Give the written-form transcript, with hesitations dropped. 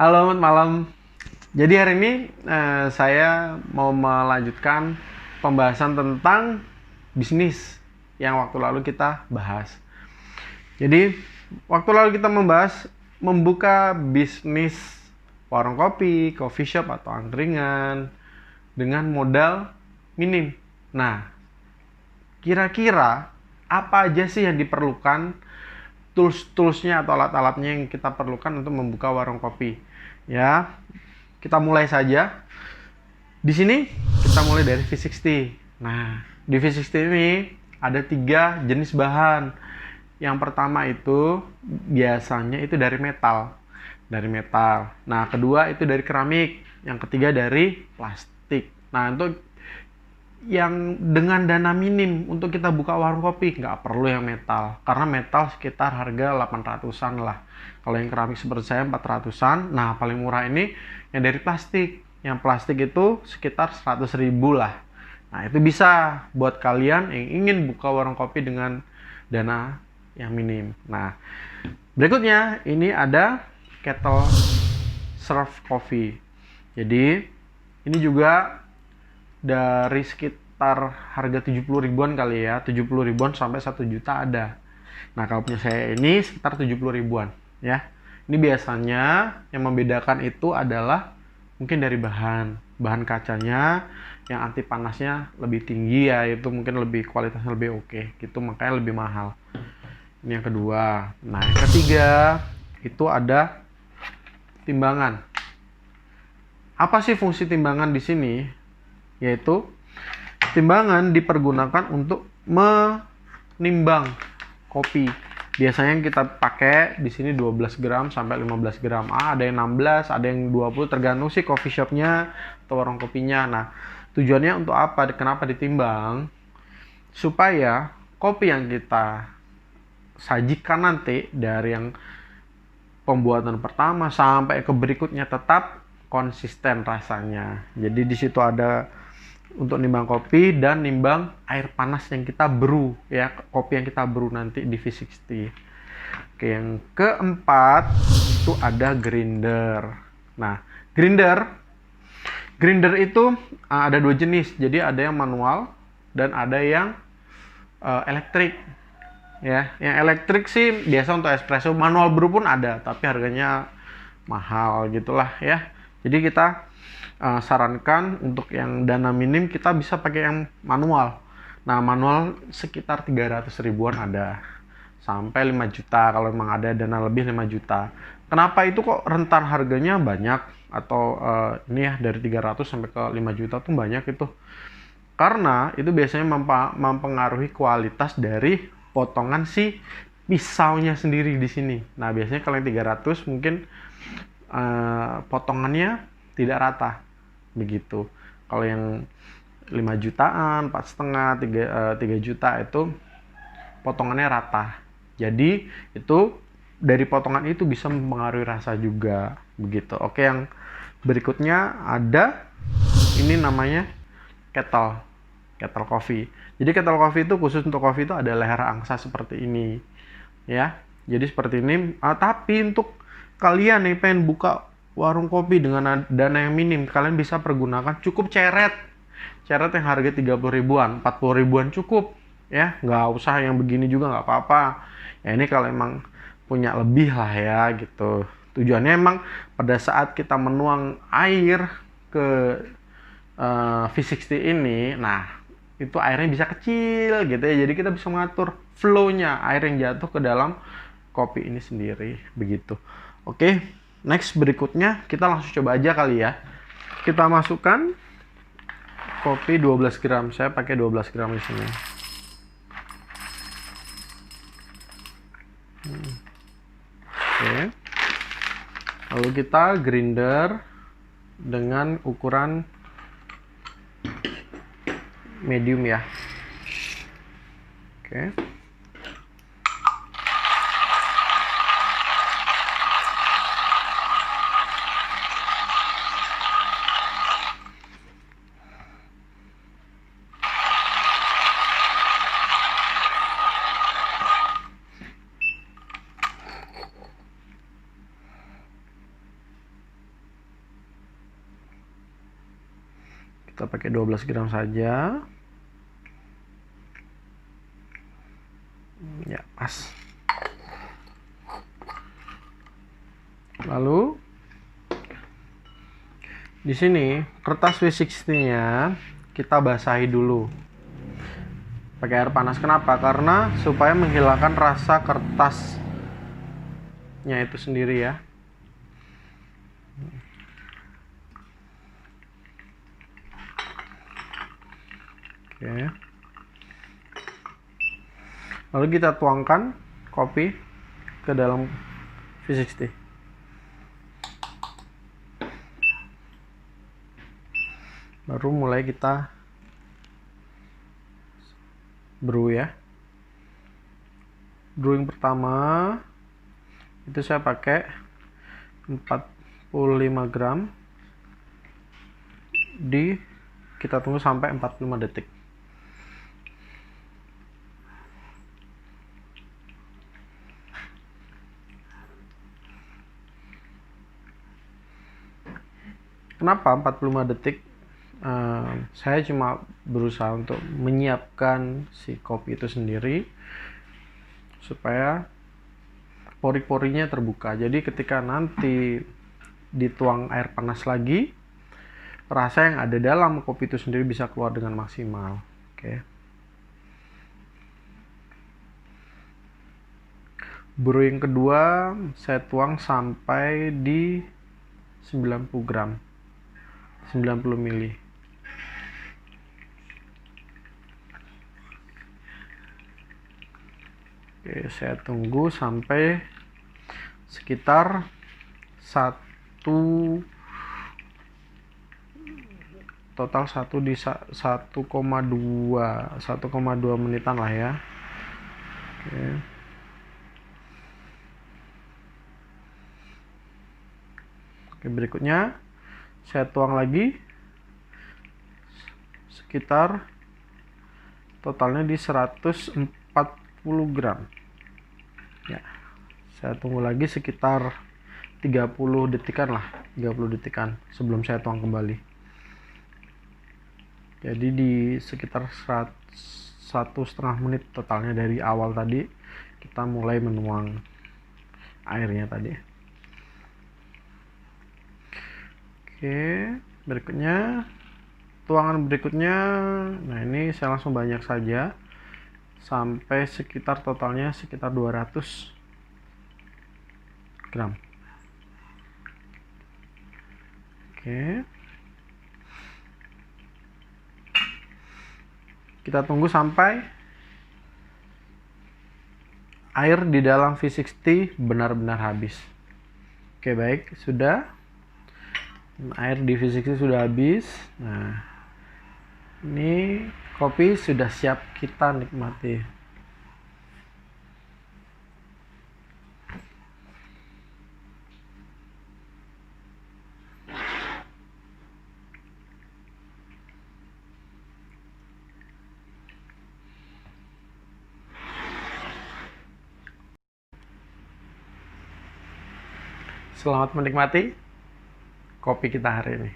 Halo, selamat malam. Jadi hari ini saya mau melanjutkan pembahasan tentang bisnis yang waktu lalu kita bahas. Jadi waktu lalu kita membahas membuka bisnis warung kopi, coffee shop atau angkringan dengan modal minim. Nah, kira-kira apa aja sih yang diperlukan, tools-toolsnya atau alat-alatnya yang kita perlukan untuk membuka warung kopi? Ya, kita mulai saja. Di sini kita mulai dari V60. Nah, di V60 ini ada 3 jenis bahan. Yang pertama itu biasanya itu dari metal. Dari metal. Nah, kedua itu dari keramik. Yang ketiga dari plastik. Nah, untuk yang dengan dana minim untuk kita buka warung kopi nggak perlu yang metal, karena metal sekitar harga 800-an lah. Kalau yang keramik seperti saya 400-an. Nah, paling murah ini yang dari plastik. Yang plastik itu sekitar 100.000 lah. Nah, itu bisa buat kalian yang ingin buka warung kopi dengan dana yang minim. Nah, berikutnya ini ada kettle serve coffee. Jadi ini juga dari sekitar harga 70 ribuan kali ya, 70 ribuan sampai 1 juta ada. Nah, kalau punya saya ini sekitar 70 ribuan ya. Ini biasanya yang membedakan itu adalah mungkin dari bahan kacanya yang anti panasnya lebih tinggi ya, itu mungkin lebih kualitasnya lebih oke gitu, makanya lebih mahal. Ini yang kedua. Nah, yang ketiga itu ada timbangan. Apa sih fungsi timbangan di sini? Yaitu timbangan dipergunakan untuk menimbang kopi. Biasanya yang kita pakai di sini 12 gram sampai 15 gram. Ada yang 16, ada yang 20, tergantung sih coffee shopnya atau warung kopinya. Nah, tujuannya untuk apa? Kenapa ditimbang? Supaya kopi yang kita sajikan nanti dari yang pembuatan pertama sampai ke berikutnya tetap konsisten rasanya. Jadi di situ ada untuk nimbang kopi dan nimbang air panas yang kita brew ya, kopi yang kita brew nanti di V60. Oke, yang keempat itu ada grinder. Nah, grinder itu ada 2 jenis. Jadi ada yang manual dan ada yang elektrik. Ya, yang elektrik sih biasa untuk espresso, manual brew pun ada, tapi harganya mahal gitulah ya. Jadi kita sarankan untuk yang dana minim kita bisa pakai yang manual. Nah, manual sekitar 300 ribuan ada sampai 5 juta kalau memang ada dana lebih 5 juta. Kenapa itu kok rentan harganya banyak atau ini ya dari 300 sampai ke 5 juta tuh banyak itu? Karena itu biasanya mempengaruhi kualitas dari potongan si pisaunya sendiri di sini. Nah, biasanya kalau yang 300 mungkin potongannya tidak rata begitu. Kalau yang 5 jutaan, 4,5, 3 juta itu potongannya rata. Jadi itu dari potongan itu bisa mempengaruhi rasa juga begitu. Oke, yang berikutnya ada ini namanya kettle coffee. Jadi kettle coffee itu khusus untuk coffee itu ada leher angsa seperti ini ya. Jadi seperti ini. Tapi untuk kalian yang pengen buka warung kopi dengan dana yang minim, kalian bisa pergunakan cukup ceret yang harga 30 ribuan, 40 ribuan cukup ya, nggak usah yang begini juga nggak apa-apa ya. Ini kalau emang punya lebih lah ya gitu. Tujuannya emang pada saat kita menuang air ke V60 ini, nah itu airnya bisa kecil gitu ya, jadi kita bisa mengatur flow-nya air yang jatuh ke dalam kopi ini sendiri begitu. Oke, next berikutnya kita langsung coba aja kali ya. Kita masukkan kopi 12 gram. Saya pakai 12 gram di sini. Oke. Lalu kita grinder dengan ukuran medium ya. Oke. Kita pakai 12 gram saja. Ya, pas. Lalu di sini kertas V60-nya kita basahi dulu pakai air panas. Kenapa? Karena supaya menghilangkan rasa kertasnya itu sendiri ya. Oke. Lalu kita tuangkan kopi ke dalam V60. Baru mulai kita brew ya. Brewing pertama itu saya pakai 45 gram. Kita tunggu sampai 45 detik. Kenapa 45 detik? Saya cuma berusaha untuk menyiapkan si kopi itu sendiri supaya pori-porinya terbuka. Jadi ketika nanti dituang air panas lagi, rasa yang ada dalam kopi itu sendiri bisa keluar dengan maksimal. Oke. Brewing kedua saya tuang sampai di 90 gram. 90 ml. Oke, saya tunggu sampai sekitar 1 di 1,2 menitan lah ya. Oke, berikutnya saya tuang lagi sekitar totalnya di 140 gram ya. Saya tunggu lagi sekitar 30 detikan lah, 30 detikan sebelum saya tuang kembali. Jadi di sekitar 1,5 menit totalnya dari awal tadi kita mulai menuang airnya tadi. Oke, berikutnya tuangan berikutnya. Nah, ini saya langsung banyak saja sampai sekitar totalnya sekitar 200 gram. Oke. Kita tunggu sampai air di dalam V60 benar-benar habis. Oke, baik, sudah. Air di V60 sudah habis. Nah, ini kopi sudah siap kita nikmati. Selamat menikmati kopi kita hari ini.